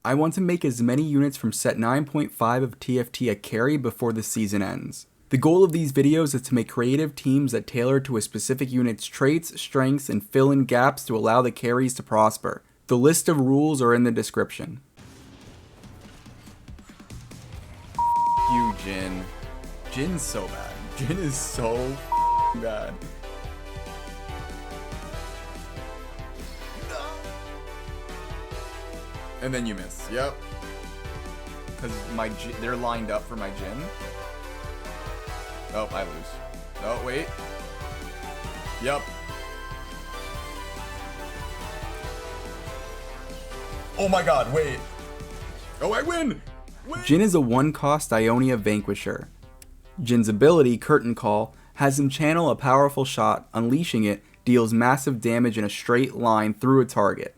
I want to make as many units from set 9.5 of TFT a carry before the season ends. The goal of these videos is to make creative teams that tailor to a specific unit's traits, strengths, and fill in gaps to allow the carries to prosper. The list of rules are in the description. You, Jhin. Jin's so bad. Jhin is so bad. And then you miss. Yep. Because they're lined up for my Jhin. Oh, I lose. Oh, wait. Yep. Oh my god, wait. Oh, I win! Jhin is a one-cost Ionia Vanquisher. Jin's ability, Curtain Call, has him channel a powerful shot. Unleashing it deals massive damage in a straight line through a target.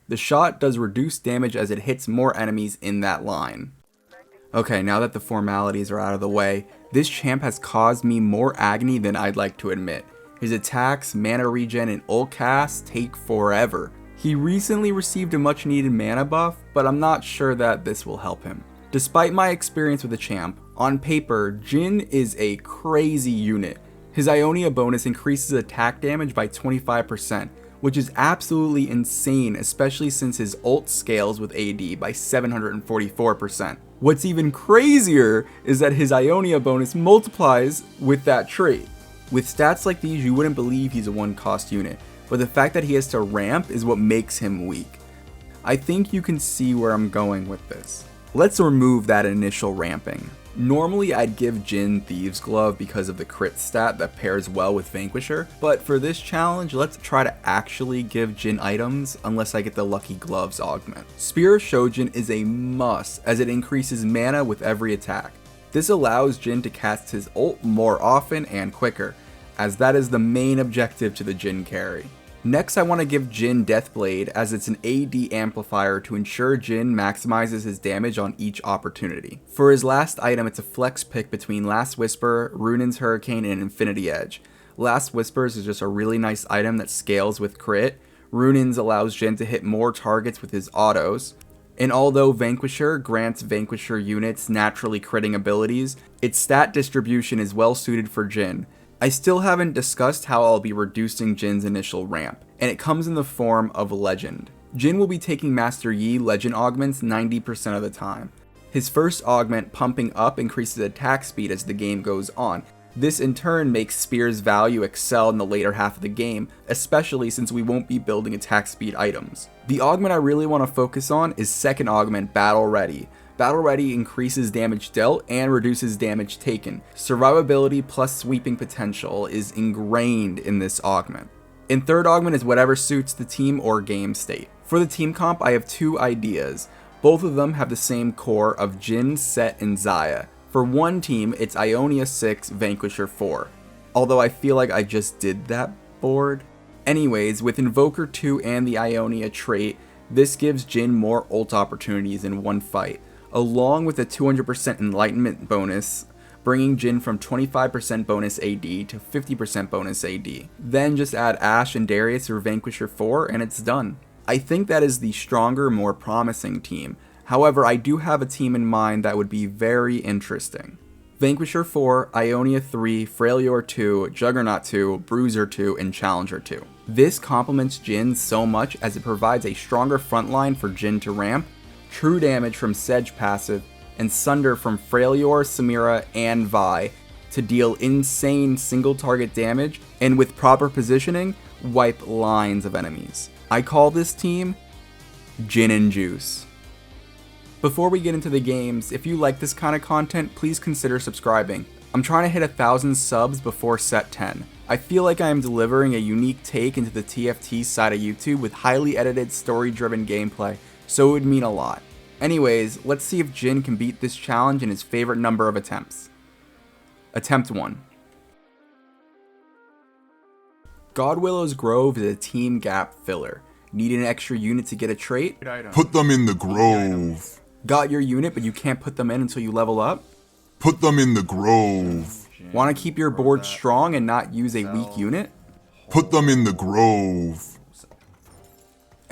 The shot does reduced damage as it hits more enemies in that line. Okay, now that the formalities are out of the way, this champ has caused me more agony than I'd like to admit. His attacks, mana regen, and ult casts take forever. He recently received a much needed mana buff, but I'm not sure that this will help him. Despite my experience with the champ, on paper, Jhin is a crazy unit. His Ionia bonus increases attack damage by 25%, which is absolutely insane, especially since his ult scales with AD by 744%. What's even crazier is that his Ionia bonus multiplies with that trait. With stats like these, you wouldn't believe he's a one-cost unit, but the fact that he has to ramp is what makes him weak. I think you can see where I'm going with this. Let's remove that initial ramping. Normally I'd give Jhin Thieves Glove because of the crit stat that pairs well with Vanquisher, but for this challenge, let's try to actually give Jhin items unless I get the Lucky Gloves augment. Spear of Shojin is a must as it increases mana with every attack. This allows Jhin to cast his ult more often and quicker, as that is the main objective to the Jhin carry. Next, I want to give Jhin Deathblade as it's an AD amplifier to ensure Jhin maximizes his damage on each opportunity. For his last item, it's a flex pick between Last Whisper, Runin's Hurricane, and Infinity Edge. Last Whispers is just a really nice item that scales with crit. Runin's allows Jhin to hit more targets with his autos. And although Vanquisher grants Vanquisher units naturally critting abilities, its stat distribution is well suited for Jhin. I still haven't discussed how I'll be reducing Jin's initial ramp, and it comes in the form of Legend. Jhin will be taking Master Yi Legend augments 90% of the time. His first augment, Pumping Up, increases attack speed as the game goes on. This in turn makes Spear's value excel in the later half of the game, especially since we won't be building attack speed items. The augment I really want to focus on is second augment, Battle Ready. Battle Ready increases damage dealt and reduces damage taken. Survivability plus sweeping potential is ingrained in this augment. And third augment is whatever suits the team or game state. For the team comp, I have two ideas. Both of them have the same core of Jhin, Set, and Xayah. For one team, it's Ionia 6, Vanquisher 4. Although I feel like I just did that board. Anyways, with Invoker 2 and the Ionia trait, this gives Jhin more ult opportunities in one fight, along with a 200% enlightenment bonus, bringing Jhin from 25% bonus AD to 50% bonus AD. Then just add Ashe and Darius or Vanquisher 4 and it's done. I think that is the stronger, more promising team. However, I do have a team in mind that would be very interesting. Vanquisher 4, Ionia 3, Freljord 2, Juggernaut 2, Bruiser 2, and Challenger 2. This complements Jhin so much as it provides a stronger frontline for Jhin to ramp, true damage from Sedge passive, and Sunder from Freljord, Samira, and Vi to deal insane single target damage, and with proper positioning, wipe lines of enemies. I call this team Jhin and Juice. Before we get into the games, if you like this kind of content, please consider subscribing. I'm trying to hit 1,000 subs before set 10. I feel like I am delivering a unique take into the TFT side of YouTube with highly edited, story-driven gameplay, so it would mean a lot. Anyways, let's see if Jhin can beat this challenge in his favorite number of attempts. Attempt 1. Godwillow's Grove is a team gap filler. Need an extra unit to get a trait? Put them in the grove. Got your unit, but you can't put them in until you level up? Put them in the grove. Want to keep your board strong and not use a weak unit? Put them in the grove.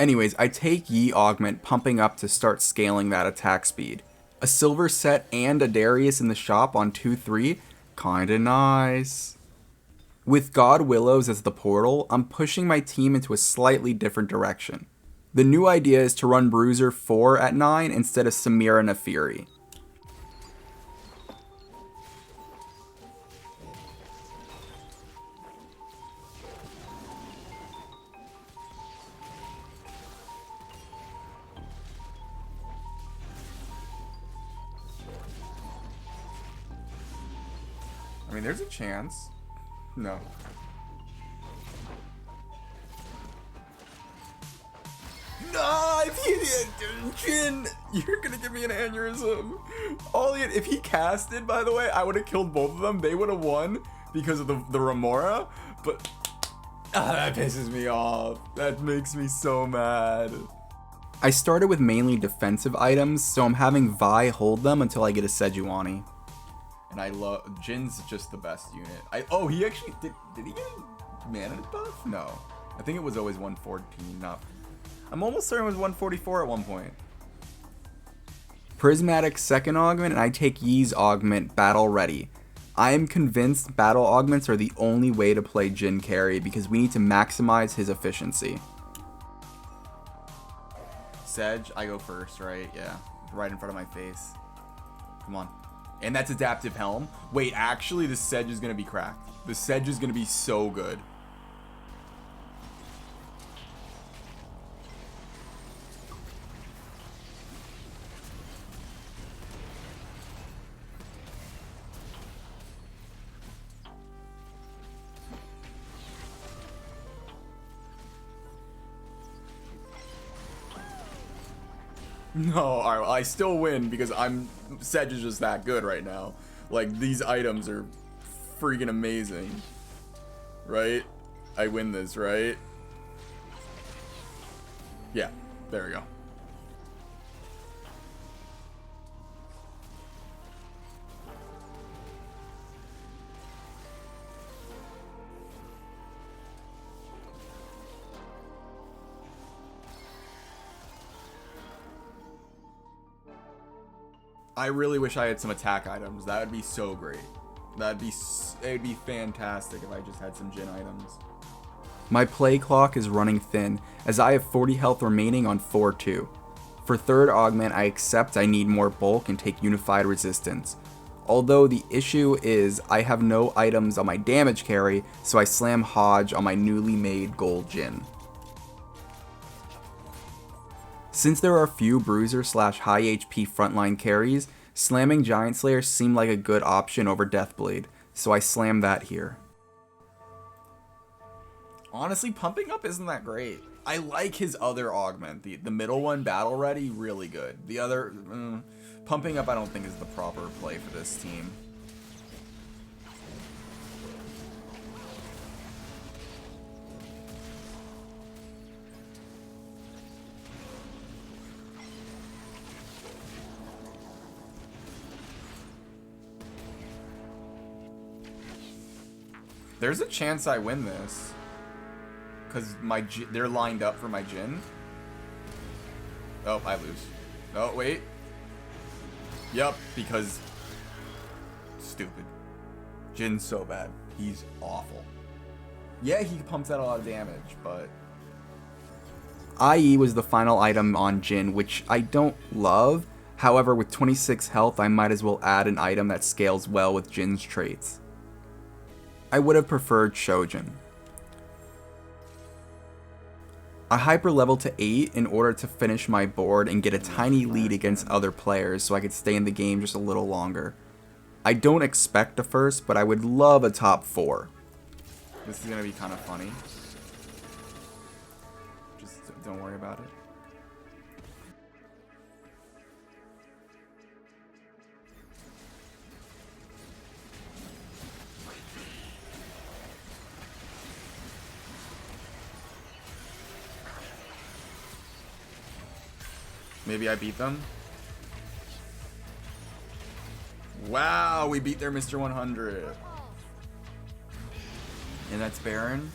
Anyways, I take Yi Augment, pumping up to start scaling that attack speed. A silver set and a Darius in the shop on 2-3, kinda nice. With God Willows as the portal, I'm pushing my team into a slightly different direction. The new idea is to run Bruiser 4 at 9 instead of Samira and Nefiri. I mean, there's a chance. No. No, if he did, Jhin, you're gonna give me an aneurysm. If he casted, by the way, I would have killed both of them. They would have won because of the Remora. But that pisses me off. That makes me so mad. I started with mainly defensive items, so I'm having Vi hold them until I get a Sejuani. And I love Jin's just the best unit. He actually did he get a mana buff? No. I think it was always 114, not. I'm almost certain it was 144 at one point. Prismatic second augment, and I take Yi's augment battle ready. I am convinced battle augments are the only way to play Jhin Carry because we need to maximize his efficiency. Sedge, I go first, right? Yeah. Right in front of my face. Come on. And that's adaptive helm. Wait, actually, the Sedge is going to be cracked. The Sedge is going to be so good. No, alright, well, I still win because Sedge is just that good right now. Like, these items are freaking amazing. Right? I win this, right? Yeah, there we go. I really wish I had some attack items. That would be so great. It'd be fantastic if I just had some Jhin items. My play clock is running thin, as I have 40 health remaining on 4-2. For third augment, I accept I need more bulk and take unified resistance. Although the issue is I have no items on my damage carry, so I slam Hodge on my newly made gold Jhin. Since there are few bruiser / high HP frontline carries, slamming Giant Slayer seemed like a good option over Deathblade, so I slammed that here. Honestly, pumping up isn't that great. I like his other augment, the middle one, battle ready, really good. The other, pumping up I don't think is the proper play for this team. There's a chance I win this. Because they're lined up for my Jhin. Oh, I lose. Oh, wait. Yup, because... Stupid. Jin's so bad. He's awful. Yeah, he pumps out a lot of damage, but... IE was the final item on Jhin, which I don't love. However, with 26 health, I might as well add an item that scales well with Jin's traits. I would have preferred Shojin. I hyper leveled to 8 in order to finish my board and get a tiny lead against other players so I could stay in the game just a little longer. I don't expect a first, but I would love a top 4. This is going to be kind of funny. Just don't worry about it. Maybe I beat them. Wow, we beat their Mr. 100. And that's Baron.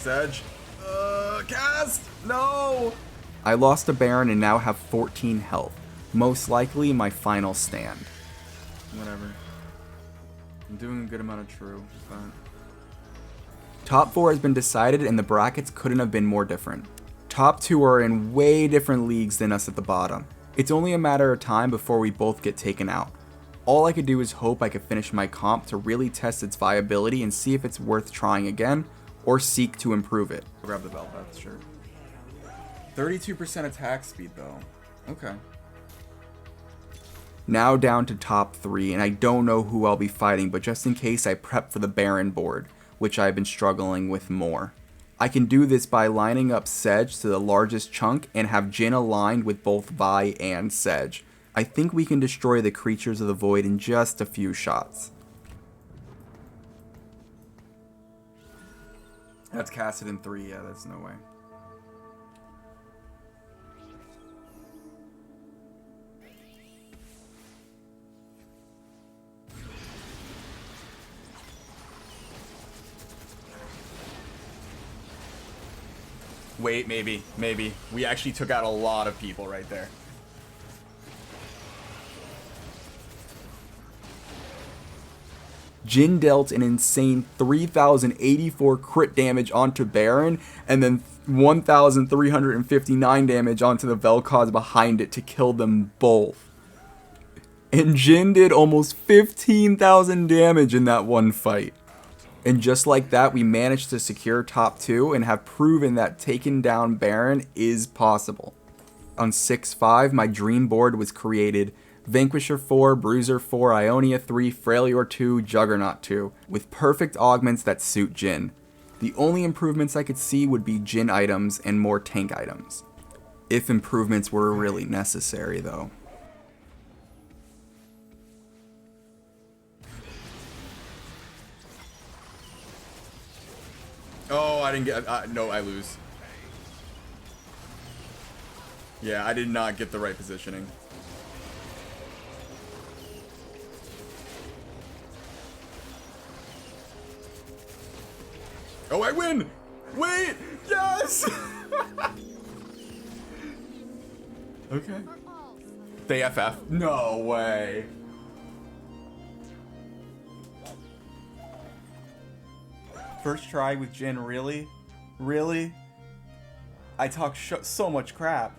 Sedge. Cast! No! I lost a Baron and now have 14 health. Most likely my final stand. Whatever. I'm doing a good amount of true, but... Top 4 has been decided and the brackets couldn't have been more different. Top 2 are in way different leagues than us at the bottom. It's only a matter of time before we both get taken out. All I could do is hope I could finish my comp to really test its viability and see if it's worth trying again, or seek to improve it. I'll grab the belt, that's sure. 32% attack speed though. Okay. Now down to top 3, and I don't know who I'll be fighting, but just in case I prep for the Baron board, which I've been struggling with more. I can do this by lining up Sedge to the largest chunk and have Jhin aligned with both Vi and Sedge. I think we can destroy the creatures of the void in just a few shots. That's casted in 3, yeah, that's no way. Wait, maybe. We actually took out a lot of people right there. Jhin dealt an insane 3,084 crit damage onto Baron, and then 1,359 damage onto the Vel'Koz behind it to kill them both. And Jhin did almost 15,000 damage in that one fight. And just like that, we managed to secure top 2 and have proven that taking down Baron is possible. On 6-5, my dream board was created: Vanquisher 4, Bruiser 4, Ionia 3, Freljord 2, Juggernaut 2, with perfect augments that suit Jhin. The only improvements I could see would be Jhin items and more tank items. If improvements were really necessary though. Oh, I didn't get... no, I lose. Yeah, I did not get the right positioning. Oh, I win! Wait! Yes! Okay. They FF. No way. First try with Jhin, really? Really? I talk so much crap.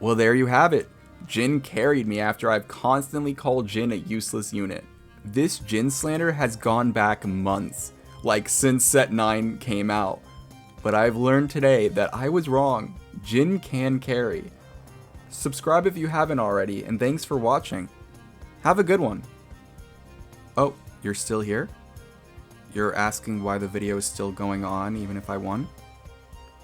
Well, there you have it. Jhin carried me after I've constantly called Jhin a useless unit. This Jhin slander has gone back months, like since set 9 came out. But I've learned today that I was wrong. Jhin can carry. Subscribe if you haven't already, and thanks for watching. Have a good one. Oh, you're still here? You're asking why the video is still going on even if I won?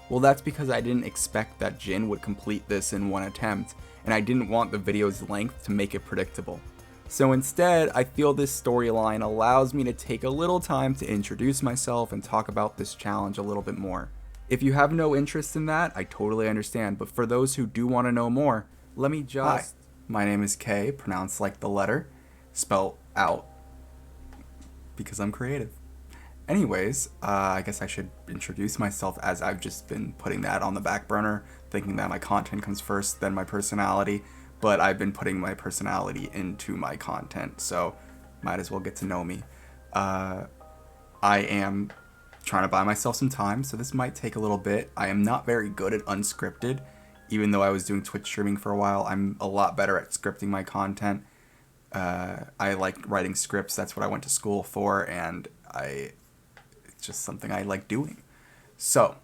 Well, that's because I didn't expect that Jhin would complete this in one attempt, and I didn't want the video's length to make it predictable. So instead, I feel this storyline allows me to take a little time to introduce myself and talk about this challenge a little bit more. If you have no interest in that, I totally understand, but for those who do want to know more, let me just... Hi, my name is Kaye, pronounced like the letter, spelled out, because I'm creative. Anyways, I guess I should introduce myself, as I've just been putting that on the back burner, thinking that my content comes first, then my personality, but I've been putting my personality into my content, so might as well get to know me. I am trying to buy myself some time, so this might take a little bit. I am not very good at unscripted, even though I was doing Twitch streaming for a while. I'm a lot better at scripting my content. I like writing scripts, that's what I went to school for, and it's just something I like doing. So,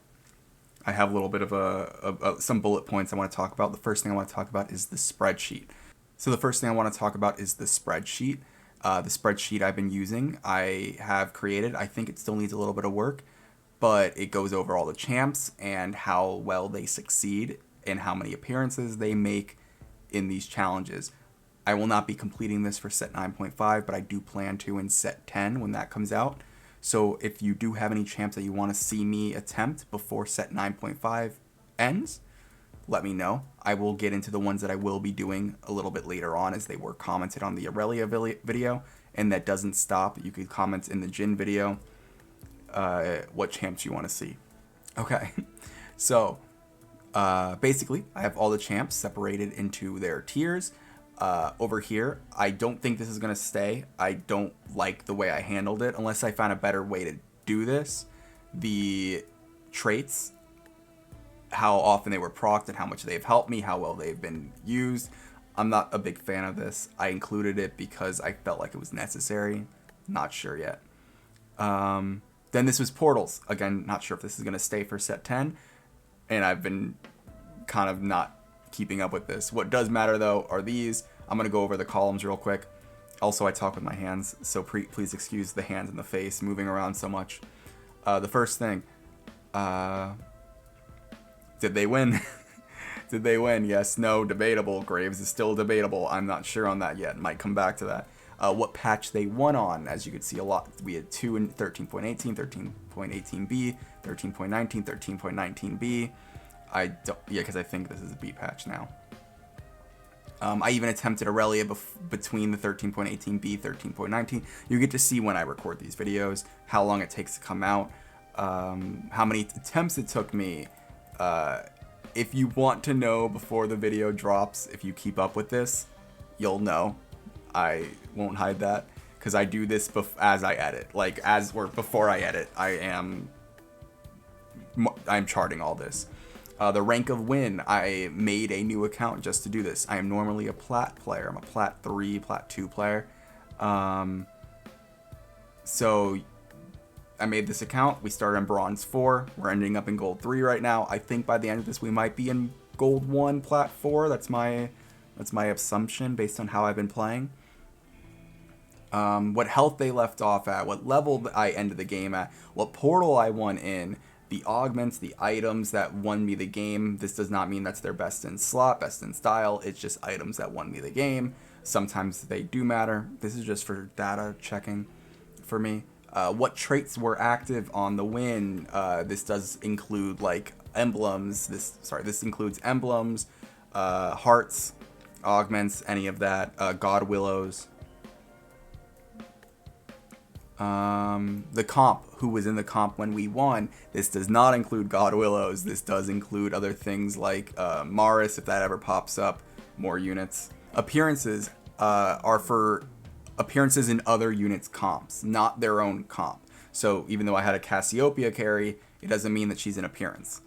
I have a little bit of some bullet points I want to talk about. The first thing I want to talk about is the spreadsheet. So the first thing I want to talk about is the spreadsheet. The spreadsheet I've been using, I have created. I think it still needs a little bit of work, but it goes over all the champs and how well they succeed and how many appearances they make in these challenges. I will not be completing this for set 9.5, but I do plan to in set 10 when that comes out. So if you do have any champs that you want to see me attempt before set 9.5 ends, let me know. I will get into the ones that I will be doing a little bit later on, as they were commented on the Aurelia video, and that doesn't stop. You could comment in the Jhin video what champs you want to see. Okay, so basically, I have all the champs separated into their tiers. Over here, I don't think this is going to stay. I don't like the way I handled it, unless I found a better way to do this. The traits, how often they were procced and how much they've helped me, how well they've been used. I'm not a big fan of this. I included it because I felt like it was necessary. Not sure yet. Then this was portals. Again, not sure if this is going to stay for set 10. And I've been kind of not keeping up with this. What does matter, though, are these. I'm going to go over the columns real quick. Also, I talk with my hands, so please excuse the hands and the face moving around so much. The first thing, did they win? Did they win? Yes, no, debatable. Graves is still debatable. I'm not sure on that yet. Might come back to that. What patch they won on, as you could see a lot. We had 2 in 13.18, 13.18b, 13.19, 13.19b. Because I think this is a B patch now. I even attempted Aurelia between the 13.18b, 13.19. You get to see when I record these videos, how long it takes to come out, how many attempts it took me. If you want to know before the video drops, if you keep up with this, you'll know. I won't hide that, because I do this as I edit. Before I edit, I'm charting all this. The rank of win, I made a new account just to do this. I am normally a Plat player. I'm a Plat 3, Plat 2 player. So I made this account. We started on Bronze 4. We're ending up in Gold 3 right now. I think by the end of this, we might be in Gold 1, Plat 4. That's my assumption based on how I've been playing. What health they left off at, what level I ended the game at, what portal I won in, the augments, the items that won me the game. This does not mean that's their best in slot, best in style. It's just items that won me the game. Sometimes they do matter. This is just for data checking for me. What traits were active on the win? This does include like emblems. This includes emblems, hearts, augments, any of that. God Willows. The comp, who was in the comp when we won. This does not include God Willows. This does include other things like Maris, if that ever pops up, more units. Appearances are for appearances in other units' comps, not their own comp. So even though I had a Cassiopeia carry, it doesn't mean that she's an appearance.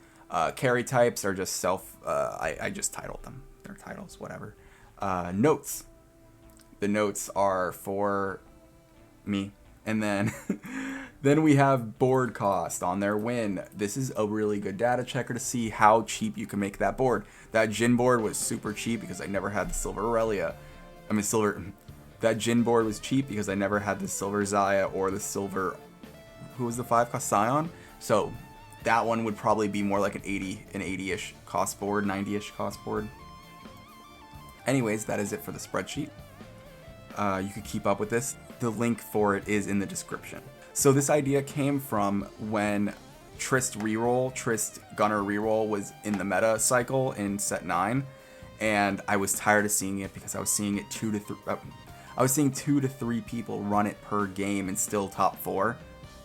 Carry types are just I just titled them. They're titles, whatever. Notes. The notes are for me. And then then we have board cost on their win. This is a really good data checker to see how cheap you can make that board. That Jhin board was super cheap because I never had the silver Aurelia. That Jhin board was cheap because I never had the silver Zaya or the silver, who was the 5 cost Scion. So that one would probably be more like an 80-ish cost board, 90-ish cost board. Anyways, that is it for the spreadsheet. You could keep up with this. The link for it is in the description. So this idea came from when Trist Gunner reroll was in the meta cycle in set 9, and I was tired of seeing it because I was seeing it 2 to 3 people run it per game and still top 4.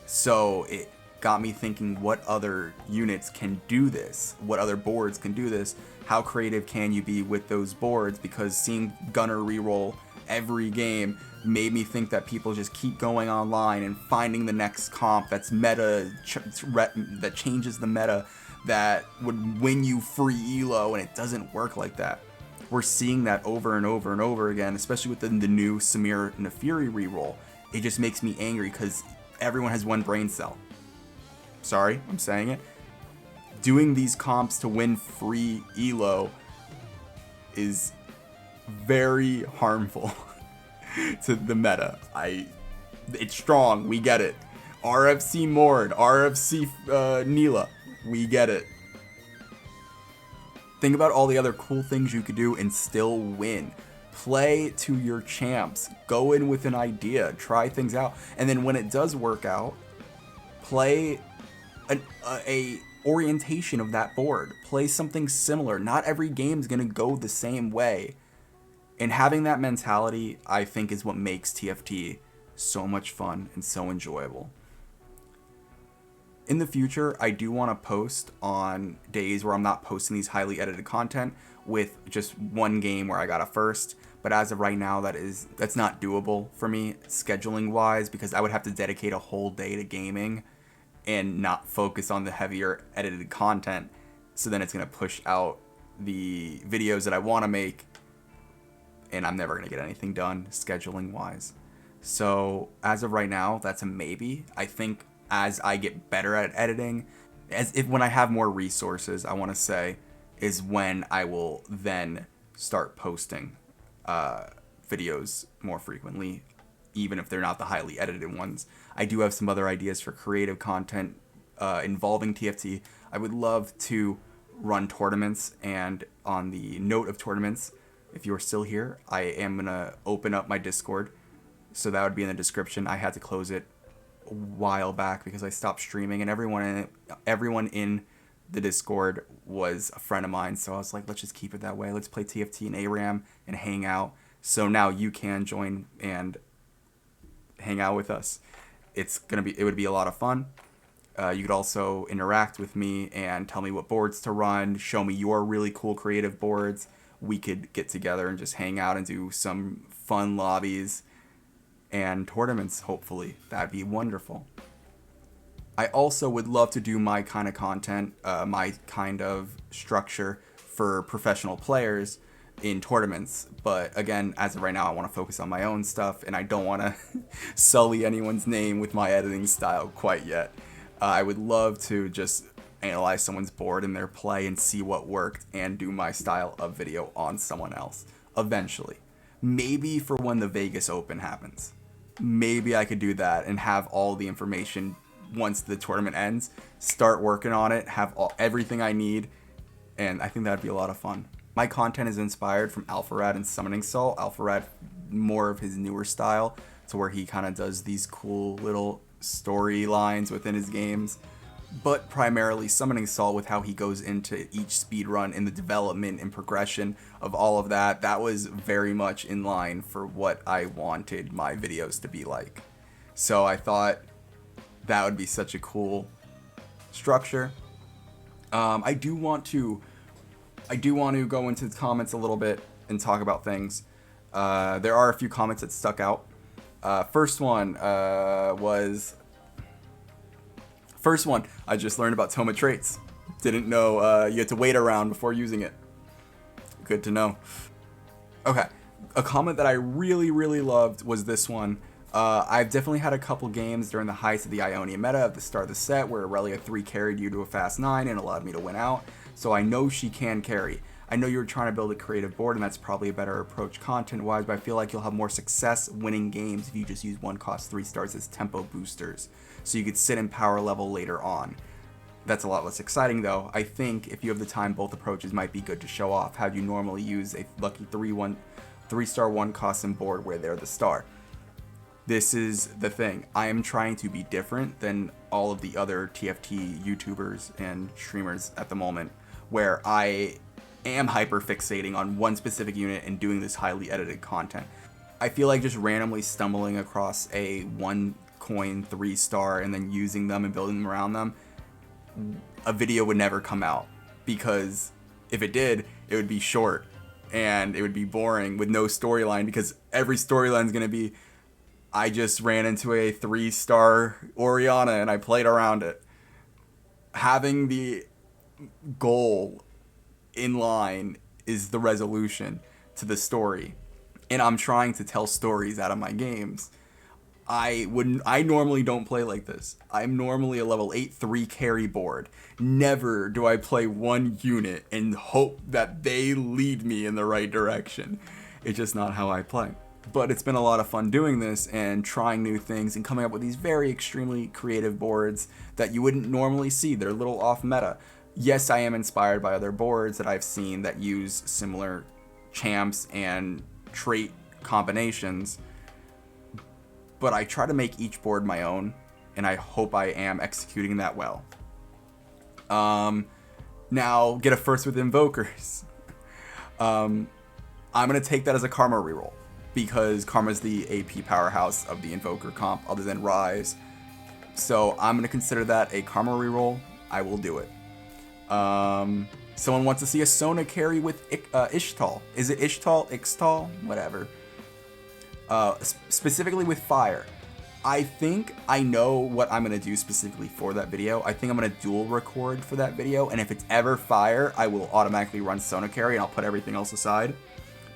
So it got me thinking, what other units can do this? What other boards can do this? How creative can you be with those boards? Because seeing Gunner reroll every game made me think that people just keep going online and finding the next comp that's meta, that changes the meta, that would win you free elo, and it doesn't work like that. We're seeing that over and over and over again, especially with the new Samir Nefiri reroll. It just makes me angry because everyone has one brain cell. Sorry, I'm saying it. Doing these comps to win free elo is very harmful to the meta. It's strong, we get it. RFC Mord, RFC Neela, we get it. Think about all the other cool things you could do and still win. Play to your champs. Go in with an idea. Try things out. And then when it does work out, play a orientation of that board. Play something similar. Not every game's going to go the same way. And having that mentality, I think, is what makes TFT so much fun and so enjoyable. In the future, I do want to post on days where I'm not posting these highly edited content with just one game where I got a first. But as of right now, that's not doable for me scheduling wise, because I would have to dedicate a whole day to gaming and not focus on the heavier edited content. So then it's going to push out the videos that I want to make, and I'm never going to get anything done scheduling wise. So as of right now, that's a maybe. I think as I get better at editing, when I have more resources, I want to say, is when I will then start posting videos more frequently, even if they're not the highly edited ones. I do have some other ideas for creative content involving TFT. I would love to run tournaments, and on the note of tournaments, if you're still here, I am going to open up my Discord, so that would be in the description. I had to close it a while back because I stopped streaming, and everyone in the Discord was a friend of mine, so I was like, let's just keep it that way. Let's play TFT and ARAM and hang out. So now you can join and hang out with us. It would be a lot of fun. You could also interact with me and tell me what boards to run, show me your really cool creative boards. We could get together and just hang out and do some fun lobbies and tournaments, hopefully. That'd be wonderful. I also would love to do my kind of content, my kind of structure for professional players in tournaments. But again, as of right now, I want to focus on my own stuff, and I don't want to sully anyone's name with my editing style quite yet. I would love to just analyze someone's board and their play and see what worked and do my style of video on someone else eventually. Maybe for when the Vegas Open happens. Maybe I could do that and have all the information once the tournament ends, start working on it, have everything I need, and I think that'd be a lot of fun. My content is inspired from Alpharad and Summoning Salt. Alpharad, more of his newer style, to where he kind of does these cool little storylines within his games, but primarily Summoning Salt with how he goes into each speed run and the development and progression of all of that. That was very much in line for what I wanted my videos to be like. So I thought that would be such a cool structure. I do want to go into the comments a little bit and talk about things. There are a few comments that stuck out. First one, I just learned about Toma traits. Didn't know you had to wait around before using it. Good to know. Okay, a comment that I really, really loved was this one. I've definitely had a couple games during the heights of the Ionia meta at the start of the set where Aurelia 3 carried you to a fast 9 and allowed me to win out, so I know she can carry. I know you're trying to build a creative board, and that's probably a better approach content-wise, but I feel like you'll have more success winning games if you just use 1 cost 3 stars as tempo boosters, so you could sit in power level later on. That's a lot less exciting though. I think if you have the time, both approaches might be good to show off how you normally use a lucky 3-star 1 cost and board where they're the star. This is the thing. I am trying to be different than all of the other TFT YouTubers and streamers at the moment, where I am hyper fixating on one specific unit and doing this highly edited content. I feel like just randomly stumbling across a 1 coin 3-star and then using them and building them around them, a video would never come out, because if it did, it would be short and it would be boring with no storyline, because every storyline is going to be, I just ran into a 3-star Orianna and I played around it. Having the goal in line is the resolution to the story, and I'm trying to tell stories out of my games. I normally don't play like this. I'm normally a level 8-3 carry board. Never do I play one unit and hope that they lead me in the right direction. It's just not how I play. But it's been a lot of fun doing this and trying new things and coming up with these very extremely creative boards that you wouldn't normally see. They're a little off meta. Yes, I am inspired by other boards that I've seen that use similar champs and trait combinations, but I try to make each board my own, and I hope I am executing that well. Now, get a first with Invokers. I'm going to take that as a Karma reroll, because Karma's the AP powerhouse of the Invoker comp, other than Rise. So I'm going to consider that a karma reroll. I will do it. Someone wants to see a Sona carry with Ishtal. Is it Ishtal? Ixtal? Whatever. Specifically with fire. I think I know what I'm going to do specifically for that video. I think I'm going to dual record for that video. And if it's ever fire, I will automatically run Sona carry and I'll put everything else aside.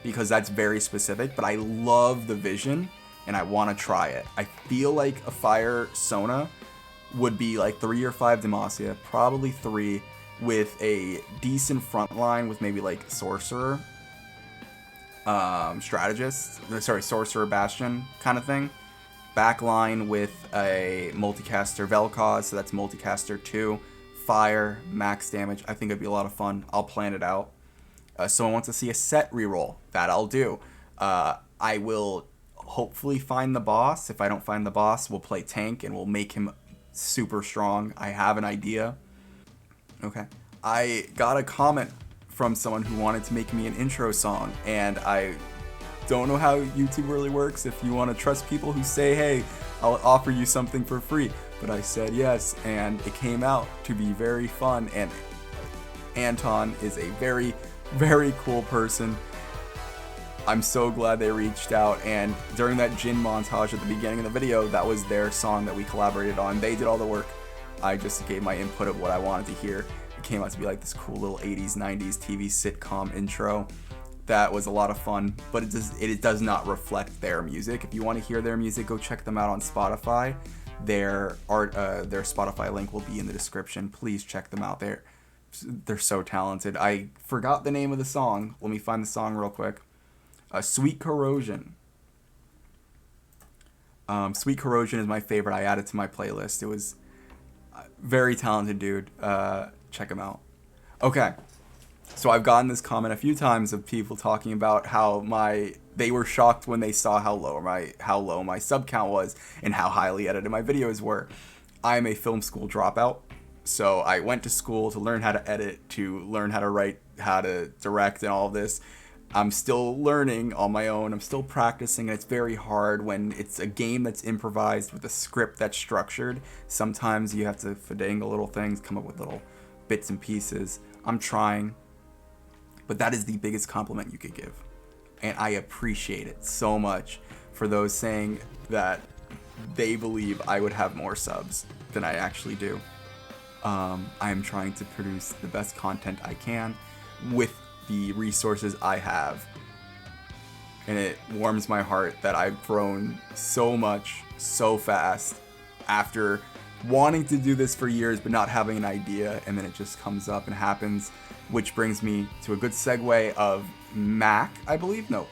Because that's very specific. But I love the vision and I want to try it. I feel like a fire Sona would be like 3 or 5 Demacia. Probably 3 with a decent front line with maybe like Sorcerer. Sorcerer Bastion kind of thing. Backline with a multicaster Vel'Koz, so that's multicaster 2. Fire, max damage. I think it'd be a lot of fun. I'll plan it out. Someone wants to see a set reroll. That I'll do. I will hopefully find the boss. If I don't find the boss, we'll play tank and we'll make him super strong. I have an idea. Okay. I got a comment from someone who wanted to make me an intro song, and I don't know how YouTube really works. If you want to trust people who say, hey, I'll offer you something for free. But I said yes, and it came out to be very fun, and Anton is a very, very cool person. I'm so glad they reached out, and during that Jhin montage at the beginning of the video, that was their song that we collaborated on. They did all the work. I just gave my input of what I wanted to hear. It came out to be like this cool little 80s, 90s TV sitcom intro. That was a lot of fun, but it does not reflect their music. If you want to hear their music, go check them out on Spotify. Their Spotify link will be in the description. Please check them out. They're so talented. I forgot the name of the song. Let me find the song real quick. Sweet Corrosion. Sweet Corrosion is my favorite. I added to my playlist. It was very talented dude. Check him out. Okay. So I've gotten this comment a few times of people talking about how they were shocked when they saw how low my sub count was and how highly edited my videos were. I'm a film school dropout, so I went to school to learn how to edit, to learn how to write, how to direct, and all of this. I'm still learning on my own. I'm still practicing, and it's very hard when it's a game that's improvised with a script that's structured. Sometimes you have to finagle little things, come up with little bits and pieces. I'm trying. But that is the biggest compliment you could give. And I appreciate it so much for those saying that they believe I would have more subs than I actually do. I am trying to produce the best content I can with the resources I have. And it warms my heart that I've grown so much, so fast, after wanting to do this for years but not having an idea, and then it just comes up and happens. Which brings me to a good segue of Mac, I believe? No.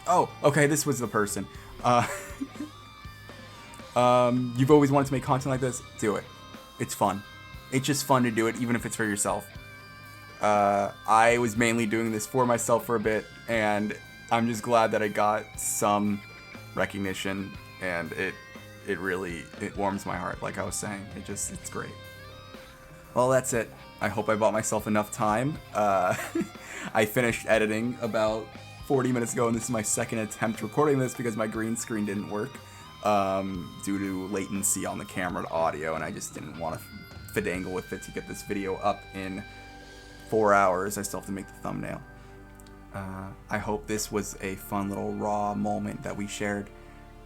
Oh, okay, this was the person. You've always wanted to make content like this? Do it. It's fun. It's just fun to do it, even if it's for yourself. I was mainly doing this for myself for a bit, and I'm just glad that I got some recognition, and it really warms my heart, like I was saying. It's great. Well, that's it. I hope I bought myself enough time. I finished editing about 40 minutes ago, and this is my second attempt recording this because my green screen didn't work due to latency on the camera to audio, and I just didn't want to finagle with it to get this video up in 4 hours. I still have to make the thumbnail. I hope this was a fun little raw moment that we shared,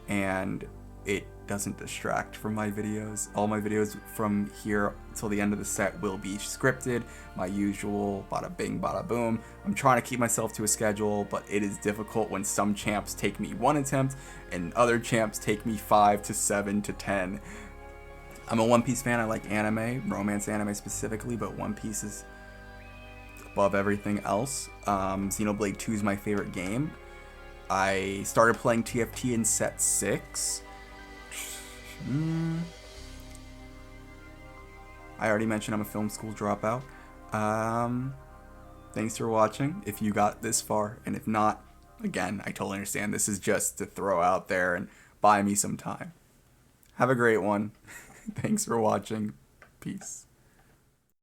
and it doesn't distract from my videos. All my videos from here till the end of the set will be scripted, my usual bada bing bada boom. I'm trying to keep myself to a schedule, but it is difficult when some champs take me 1 attempt and other champs take me 5 to 7 to 10. I'm a One Piece fan. I like anime, romance anime specifically, but One Piece is above everything else. Xenoblade 2 is my favorite game. I started playing TFT in set 6. I already mentioned I'm a film school dropout. Thanks for watching if you got this far, and if not, again, I totally understand. This is just to throw out there and buy me some time. Have a great one. Thanks for watching. Peace.